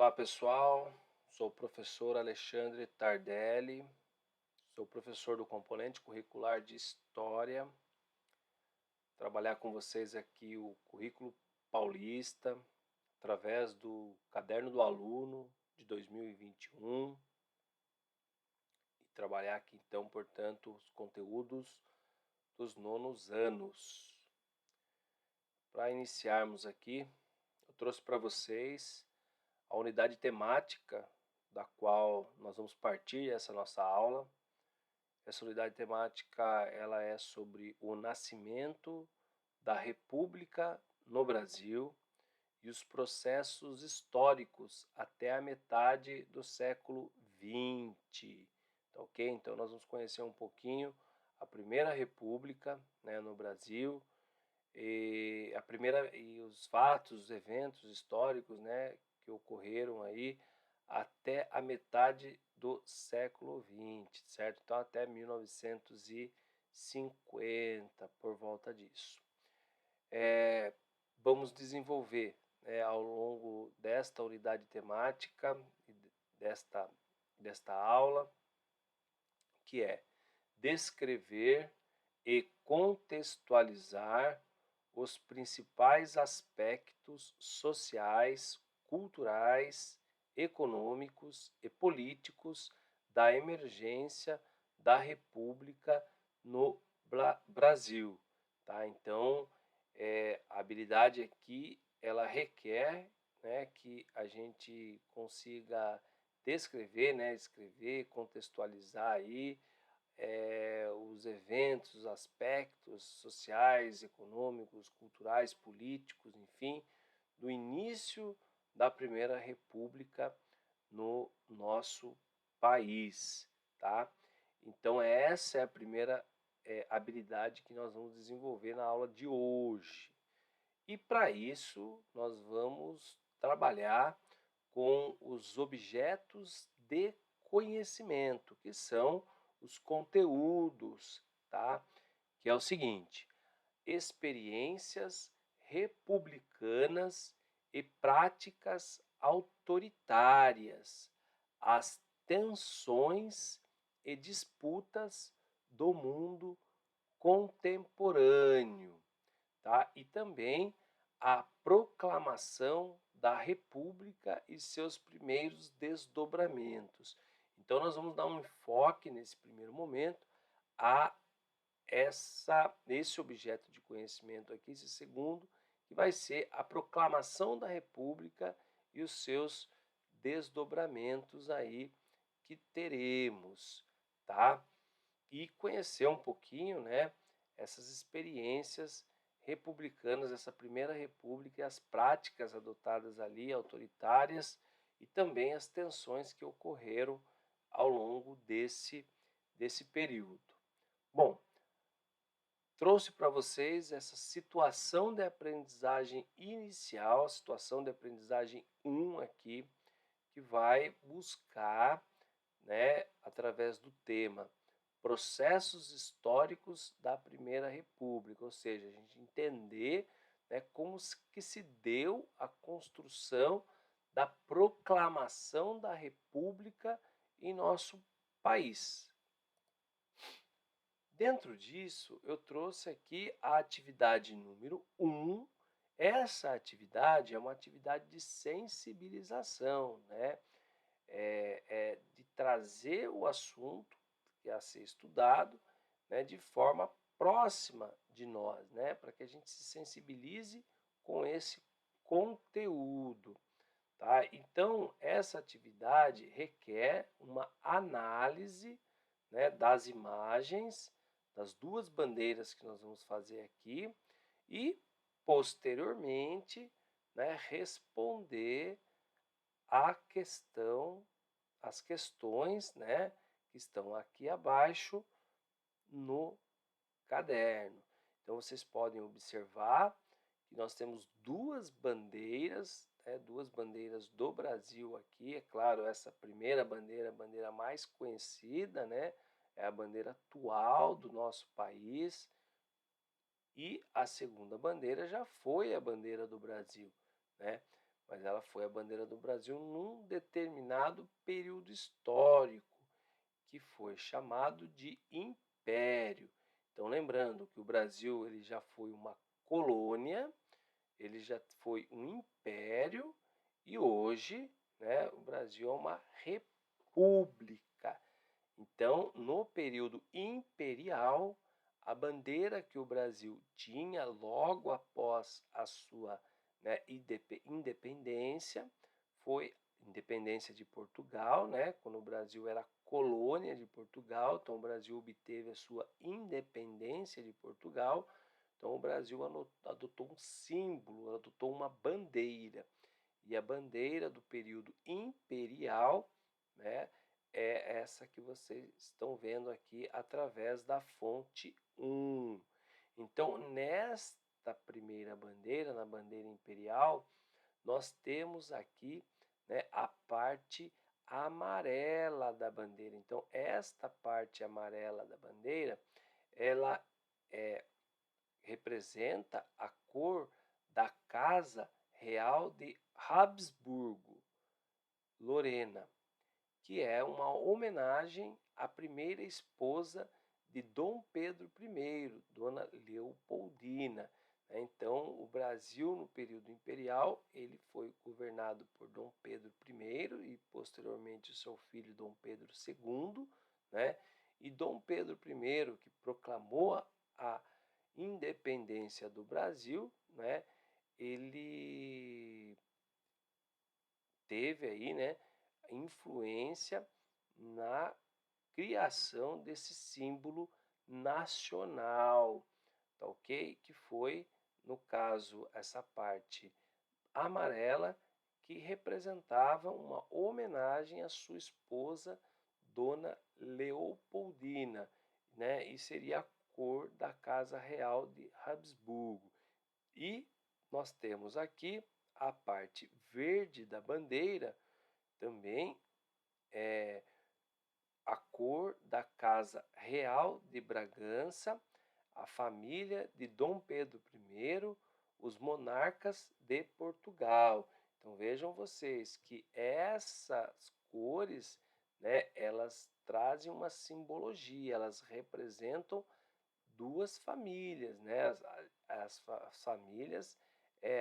Olá pessoal, sou o professor Alexandre Tardelli, sou professor do componente curricular de História. Trabalhar com vocês aqui o currículo paulista, através do Caderno do Aluno de 2021. E trabalhar aqui então, portanto, os conteúdos dos nonos anos. Para iniciarmos aqui, eu trouxe para vocês a unidade temática da qual nós vamos partir essa nossa aula. Essa unidade temática ela é sobre o nascimento da República no Brasil e os processos históricos até a metade do século XX. Tá, ok? Então nós vamos conhecer um pouquinho a Primeira República, né, no Brasil, e os fatos, os eventos históricos, né, que ocorreram aí até a metade do século XX, certo? Então até 1950, por volta disso. Vamos desenvolver, né, ao longo desta unidade temática e desta aula, que é descrever e contextualizar os principais aspectos sociais, culturais, econômicos e políticos da emergência da República no Brasil. Tá? Então, a habilidade aqui, ela requer, né, que a gente consiga descrever, né, escrever, contextualizar aí os eventos, os aspectos sociais, econômicos, culturais, políticos, enfim, do início da Primeira República no nosso país, tá? Então essa é a primeira habilidade que nós vamos desenvolver na aula de hoje. E para isso nós vamos trabalhar com os objetos de conhecimento, que são os conteúdos, tá? Que é o seguinte: experiências republicanas e práticas autoritárias, as tensões e disputas do mundo contemporâneo, tá? E também a proclamação da República e seus primeiros desdobramentos. Então nós vamos dar um enfoque nesse primeiro momento a esse objeto de conhecimento aqui, esse segundo, que vai ser a proclamação da República e os seus desdobramentos aí que teremos, tá? E conhecer um pouquinho, né, essas experiências republicanas, essa Primeira República e as práticas adotadas ali, autoritárias, e também as tensões que ocorreram ao longo desse período. Bom, trouxe para vocês essa situação de aprendizagem inicial, a situação de aprendizagem 1 aqui, que vai buscar, né, através do tema processos históricos da Primeira República, ou seja, a gente entender, né, como que se deu a construção da proclamação da República em nosso país. Dentro disso, eu trouxe aqui a atividade número 1. Essa atividade é uma atividade de sensibilização, né? De trazer o assunto que é a ser estudado, né, de forma próxima de nós, né, para que a gente se sensibilize com esse conteúdo. Tá? Então, essa atividade requer uma análise, né, das imagens, das duas bandeiras que nós vamos fazer aqui e, posteriormente, né, responder as questões, né, que estão aqui abaixo no caderno. Então vocês podem observar que nós temos duas bandeiras, né, duas bandeiras do Brasil aqui. É claro, essa primeira bandeira, a bandeira mais conhecida, né, é a bandeira atual do nosso país. E a segunda bandeira já foi a bandeira do Brasil, né? mas ela foi a bandeira do Brasil num determinado período histórico, que foi chamado de Império. Então, lembrando que o Brasil ele já foi uma colônia, ele já foi um império e hoje, né, o Brasil é uma república. Então, no período imperial, a bandeira que o Brasil tinha logo após a sua, né, independência foi independência de Portugal, né, quando o Brasil era colônia de Portugal, então o Brasil obteve a sua independência de Portugal. Então o Brasil adotou um símbolo, adotou uma bandeira. E a bandeira do período imperial, né, é essa que vocês estão vendo aqui através da fonte 1. Então, nesta primeira bandeira, na bandeira imperial, nós temos aqui, né, a parte amarela da bandeira. Então, esta parte amarela da bandeira, ela representa a cor da Casa Real de Habsburgo, Lorena, que é uma homenagem à primeira esposa de Dom Pedro I, Dona Leopoldina. Então, o Brasil, no período imperial, ele foi governado por Dom Pedro I e, posteriormente, o seu filho Dom Pedro II, né? E Dom Pedro I, que proclamou a independência do Brasil, né? Ele teve aí, né, influência na criação desse símbolo nacional, tá ok? Que foi, no caso, essa parte amarela que representava uma homenagem à sua esposa, Dona Leopoldina, né? E seria a cor da Casa Real de Habsburgo. E nós temos aqui a parte verde da bandeira, também é a cor da Casa Real de Bragança, a família de Dom Pedro I, os monarcas de Portugal. Então vejam vocês que essas cores, né, elas trazem uma simbologia, elas representam duas famílias, né? As famílias,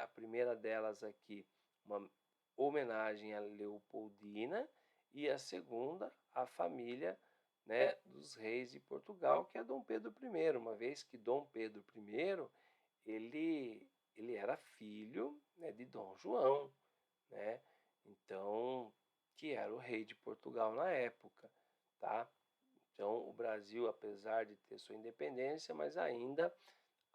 a primeira delas aqui, uma homenagem a Leopoldina, e a segunda, a família, né, dos reis de Portugal, que é Dom Pedro I, uma vez que Dom Pedro I, ele era filho, né, de Dom João, né? Então, que era o rei de Portugal na época, tá? Então, o Brasil, apesar de ter sua independência, mas ainda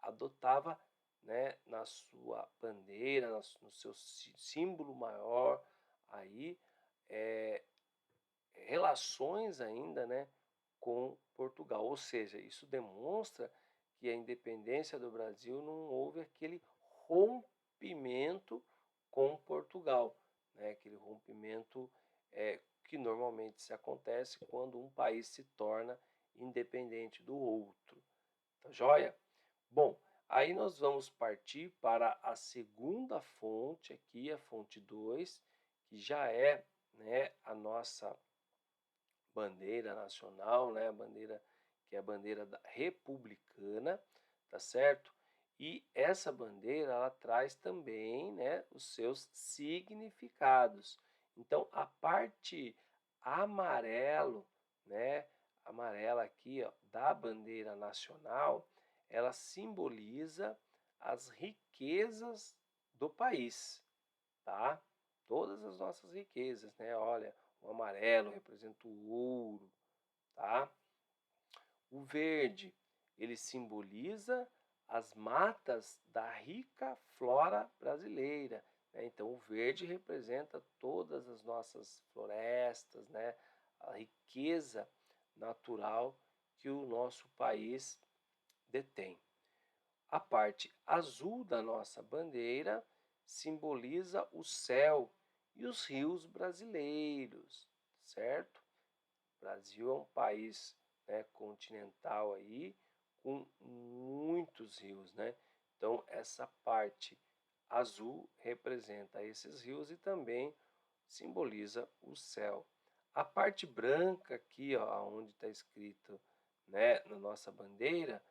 adotava, né, na sua bandeira, no seu símbolo maior, aí, é, relações ainda, né, com Portugal. Ou seja, isso demonstra que a independência do Brasil não houve aquele rompimento com Portugal, né, aquele rompimento que normalmente se acontece quando um país se torna independente do outro. Tá joia? Bom, aí nós vamos partir para a segunda fonte aqui, a fonte 2, que já é, né, a nossa bandeira nacional, né, a bandeira que é a bandeira republicana, tá certo? E essa bandeira ela traz também, né, os seus significados. Então, a parte amarelo, né, amarela aqui, ó, da bandeira nacional, ela simboliza as riquezas do país, tá? Todas as nossas riquezas, né? Olha, o amarelo representa o ouro, tá? O verde, ele simboliza as matas da rica flora brasileira, né? Então, o verde representa todas as nossas florestas, né? A riqueza natural que o nosso país detém. A parte azul da nossa bandeira simboliza o céu e os rios brasileiros, certo? O Brasil é um país, né, continental aí, com muitos rios, né? Então, essa parte azul representa esses rios e também simboliza o céu. A parte branca aqui, ó, onde está escrito, né, na nossa bandeira,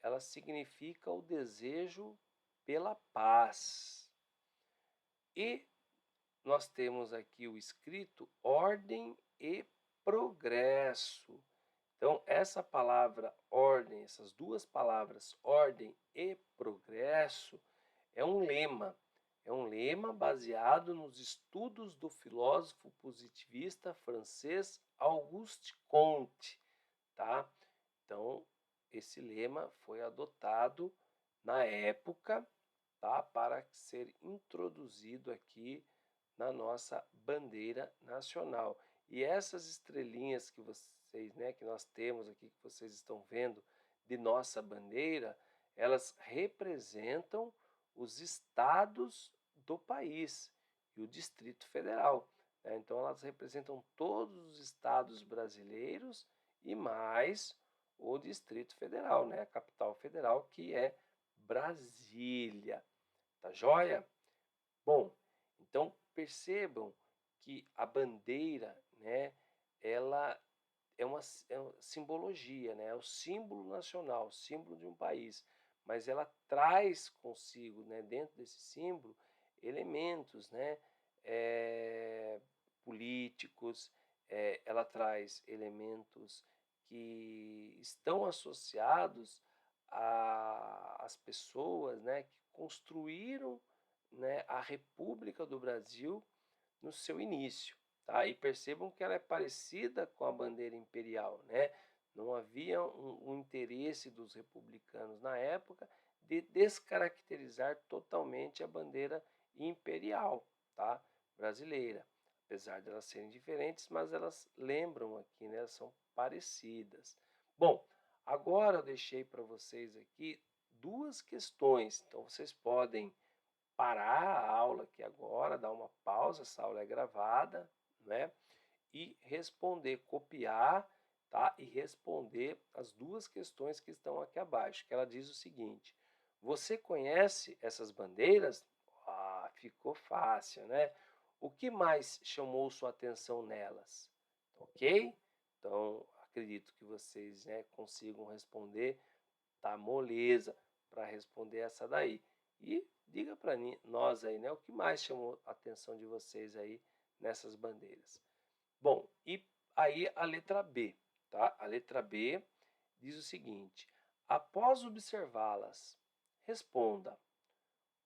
ela significa o desejo pela paz. E nós temos aqui o escrito ordem e progresso. Então, essa palavra ordem, essas duas palavras, ordem e progresso, é um lema. É um lema baseado nos estudos do filósofo positivista francês Auguste Comte, tá? Então, esse lema foi adotado na época, tá? Para ser introduzido aqui na nossa bandeira nacional. E essas estrelinhas que vocês, né, que nós temos aqui, que vocês estão vendo de nossa bandeira, elas representam os estados do país e o Distrito Federal, né? Então elas representam todos os estados brasileiros e mais o Distrito Federal, né? A capital federal, que é Brasília. Tá joia? Bom, então percebam que a bandeira, né, ela é uma simbologia, né, é o símbolo nacional, símbolo de um país, mas ela traz consigo, né, dentro desse símbolo, elementos, né, políticos, ela traz elementos que estão associados às pessoas, né, que construíram, né, a República do Brasil no seu início, tá? E percebam que ela é parecida com a bandeira imperial, né? Não havia um interesse dos republicanos na época de descaracterizar totalmente a bandeira imperial, tá? Brasileira. Apesar de elas serem diferentes, mas elas lembram aqui, né? Elas são parecidas. Bom, agora eu deixei para vocês aqui duas questões, então vocês podem parar a aula aqui agora, dar uma pausa, essa aula é gravada, né? E responder, copiar, tá? E responder as duas questões que estão aqui abaixo, que ela diz o seguinte: você conhece essas bandeiras? Ah, ficou fácil, né? O que mais chamou sua atenção nelas? Ok? Então, acredito que vocês, né, consigam responder, tá moleza para responder essa daí. E diga para nós aí, né, o que mais chamou a atenção de vocês aí nessas bandeiras. Bom, e aí a letra B, tá? A letra B diz o seguinte: após observá-las, responda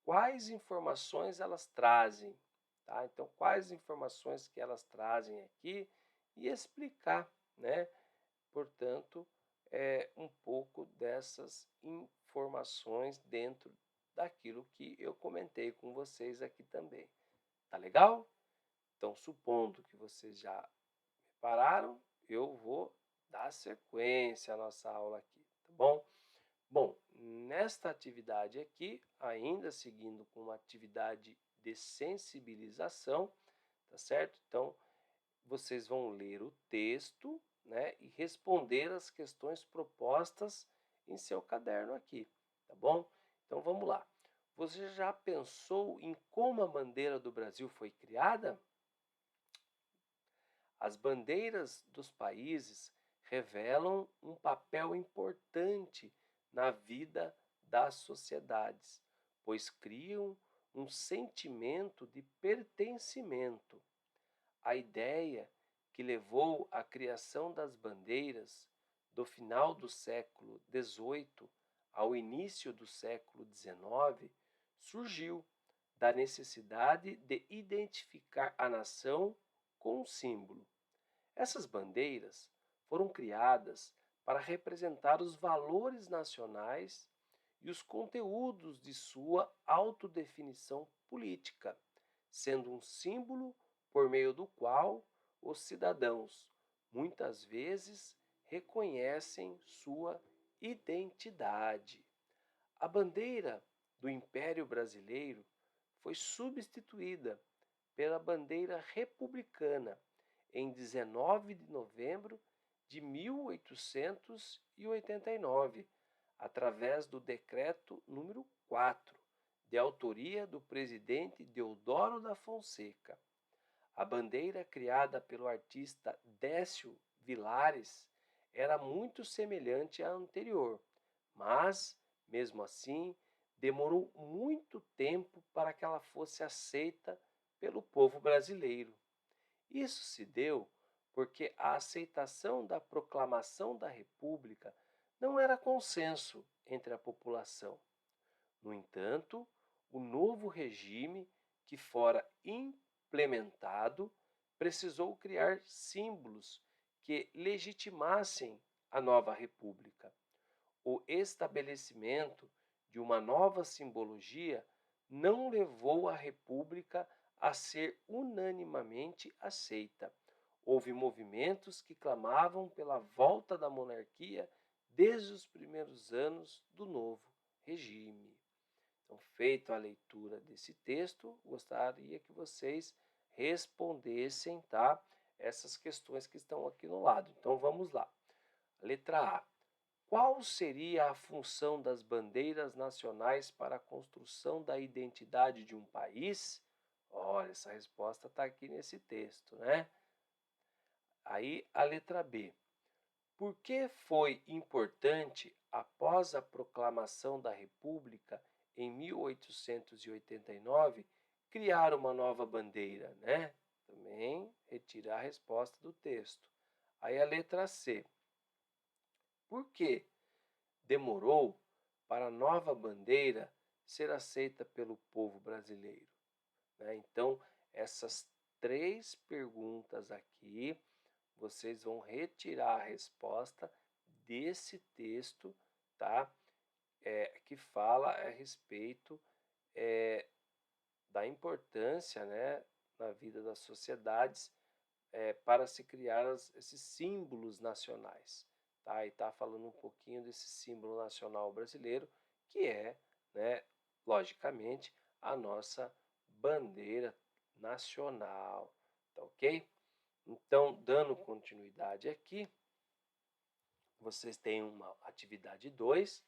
quais informações elas trazem, tá? Então, quais informações que elas trazem aqui e explicar, né? Portanto, um pouco dessas informações dentro daquilo que eu comentei com vocês aqui também. Tá legal? Então, supondo que vocês já pararam, eu vou dar sequência à nossa aula aqui, tá bom? Bom, nesta atividade aqui, ainda seguindo com uma atividade de sensibilização, tá certo? Então, vocês vão ler o texto, né, e responder as questões propostas em seu caderno aqui, tá bom? Então vamos lá. Você já pensou em como a bandeira do Brasil foi criada? As bandeiras dos países revelam um papel importante na vida das sociedades, pois criam um sentimento de pertencimento. A ideia que levou à criação das bandeiras do final do século XVIII ao início do século XIX surgiu da necessidade de identificar a nação com um símbolo. Essas bandeiras foram criadas para representar os valores nacionais e os conteúdos de sua autodefinição política, sendo um símbolo por meio do qual os cidadãos, muitas vezes, reconhecem sua identidade. A bandeira do Império Brasileiro foi substituída pela bandeira republicana em 19 de novembro de 1889, através do decreto número 4, de autoria do presidente Deodoro da Fonseca. A bandeira criada pelo artista Décio Vilares era muito semelhante à anterior, mas, mesmo assim, demorou muito tempo para que ela fosse aceita pelo povo brasileiro. Isso se deu porque a aceitação da proclamação da República não era consenso entre a população. No entanto, o novo regime que fora implementado precisou criar símbolos que legitimassem a nova república. O estabelecimento de uma nova simbologia não levou a república a ser unanimamente aceita. Houve movimentos que clamavam pela volta da monarquia desde os primeiros anos do novo regime. Então, feita a leitura desse texto, gostaria que vocês respondessem, tá? Essas questões que estão aqui no lado. Então, vamos lá. Letra A. Qual seria a função das bandeiras nacionais para a construção da identidade de um país? Olha, essa resposta está aqui nesse texto, né? Aí, a letra B. Por que foi importante, após a proclamação da República em 1889, criar uma nova bandeira, né? Também retirar a resposta do texto. Aí a letra C. Por que demorou para a nova bandeira ser aceita pelo povo brasileiro? Então, essas três perguntas aqui, vocês vão retirar a resposta desse texto, tá? Que fala a respeito da importância, né, na vida das sociedades para se criar esses símbolos nacionais. Tá? E está falando um pouquinho desse símbolo nacional brasileiro, que é, né, logicamente, a nossa bandeira nacional. Tá ok? Então, dando continuidade aqui, vocês têm uma atividade 2.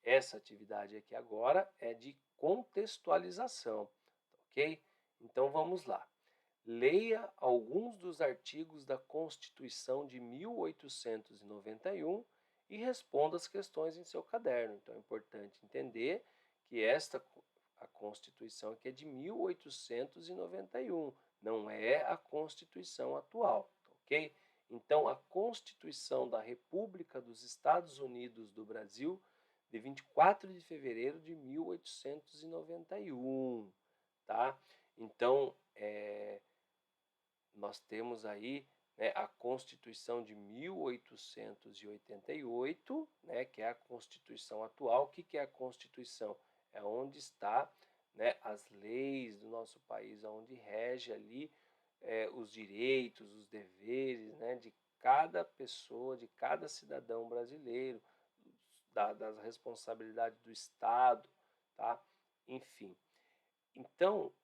Essa atividade aqui agora é de contextualização, tá ok? Então vamos lá. Leia alguns dos artigos da Constituição de 1891 e responda as questões em seu caderno. Então é importante entender que a Constituição aqui é de 1891, não é a Constituição atual, tá ok? Então a Constituição da República dos Estados Unidos do Brasil de 24 de fevereiro de 1891, tá? Então, nós temos aí, né, a Constituição de 1888, né, que é a Constituição atual. O que é a Constituição? É onde está, né, as leis do nosso país, onde rege ali os direitos, os deveres, né, de cada pessoa, de cada cidadão brasileiro, das responsabilidades do Estado, tá? Enfim. Então,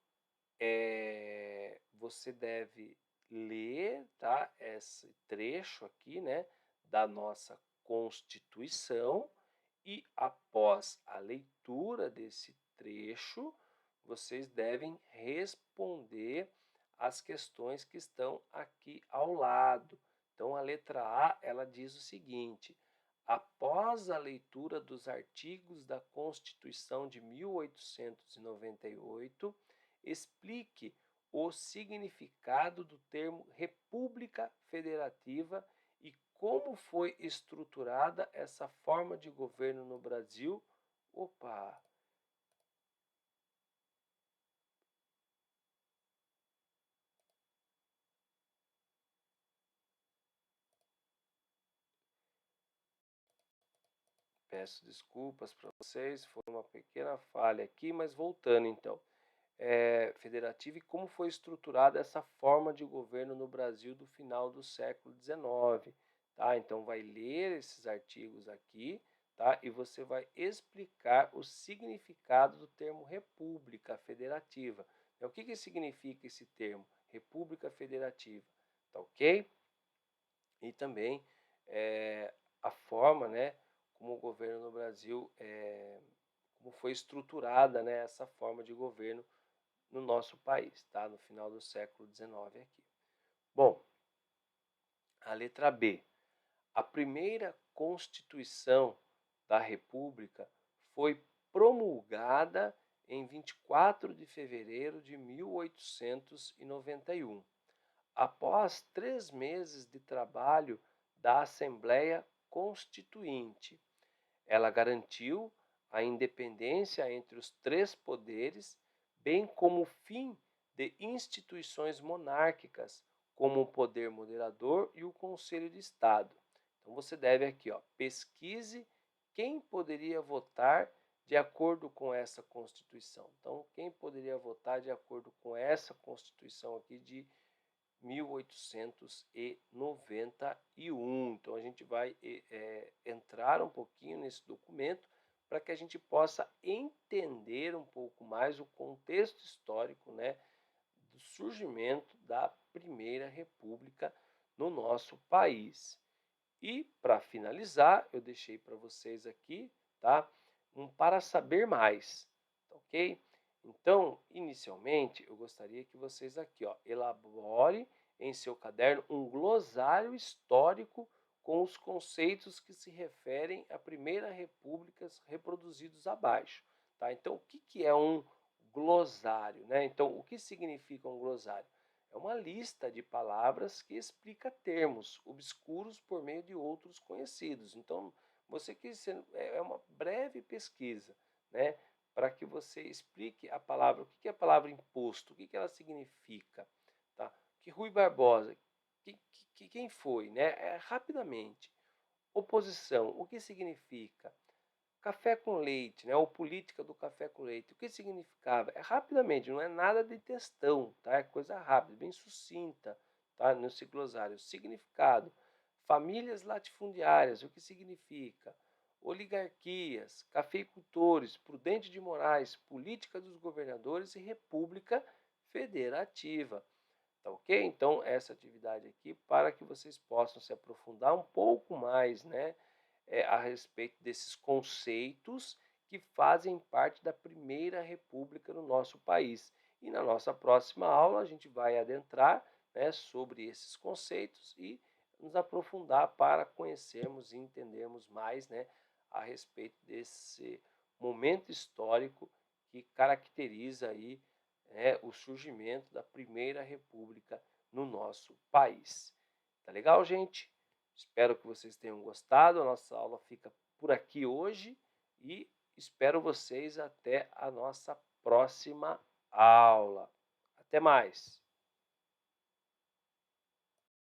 você deve ler, tá, esse trecho aqui, né, da nossa Constituição, e após a leitura desse trecho, vocês devem responder as questões que estão aqui ao lado. Então, a letra A, ela diz o seguinte: após a leitura dos artigos da Constituição de 1898, explique o significado do termo República Federativa e como foi estruturada essa forma de governo no Brasil. Opa! Peço desculpas para vocês, foi uma pequena falha aqui, mas voltando então. Federativa e como foi estruturada essa forma de governo no Brasil do final do século XIX. Tá? Então, vai ler esses artigos aqui, tá? E você vai explicar o significado do termo República Federativa. O que significa esse termo? República Federativa. Tá ok? E também a forma, né, como o governo no Brasil como foi estruturada, né, essa forma de governo no nosso país, tá? No final do século XIX aqui. Bom, a letra B. A primeira Constituição da República foi promulgada em 24 de fevereiro de 1891, após 3 meses de trabalho da Assembleia Constituinte. Ela garantiu a independência entre os três poderes, bem como o fim de instituições monárquicas, como o poder moderador e o Conselho de Estado. Então você deve aqui, ó, pesquise quem poderia votar de acordo com essa Constituição. Então, quem poderia votar de acordo com essa Constituição aqui de 1891. Então a gente vai entrar um pouquinho nesse documento para que a gente possa entender um pouco mais o contexto histórico, né, do surgimento da Primeira República no nosso país. E para finalizar, eu deixei para vocês aqui, tá, um para saber mais, ok? Então, inicialmente, eu gostaria que vocês aqui, ó, elabore em seu caderno um glossário histórico com os conceitos que se referem à Primeira República reproduzidos abaixo, tá? Então, o que é um glossário, né? Então, o que significa um glossário? É uma lista de palavras que explica termos obscuros por meio de outros conhecidos. Então, você quis é uma breve pesquisa, né, para que você explique a palavra, o que é a palavra imposto, o que ela significa, tá? Que Rui Barbosa, quem foi, né? Rapidamente. Oposição, o que significa? Café com leite, né? Ou política do café com leite. O que significava? É rapidamente, não é nada de textão, tá? É coisa rápida, bem sucinta, tá? No glossário. Significado. Famílias latifundiárias, o que significa? Oligarquias, cafeicultores, Prudente de Moraes, política dos governadores e república federativa. Tá ok? Então, essa atividade aqui, para que vocês possam se aprofundar um pouco mais, né, a respeito desses conceitos que fazem parte da Primeira República no nosso país. E na nossa próxima aula, a gente vai adentrar, né, sobre esses conceitos e nos aprofundar para conhecermos e entendermos mais, né, a respeito desse momento histórico que caracteriza aí, né, o surgimento da Primeira República no nosso país. Tá legal, gente? Espero que vocês tenham gostado. A nossa aula fica por aqui hoje e espero vocês até a nossa próxima aula. Até mais!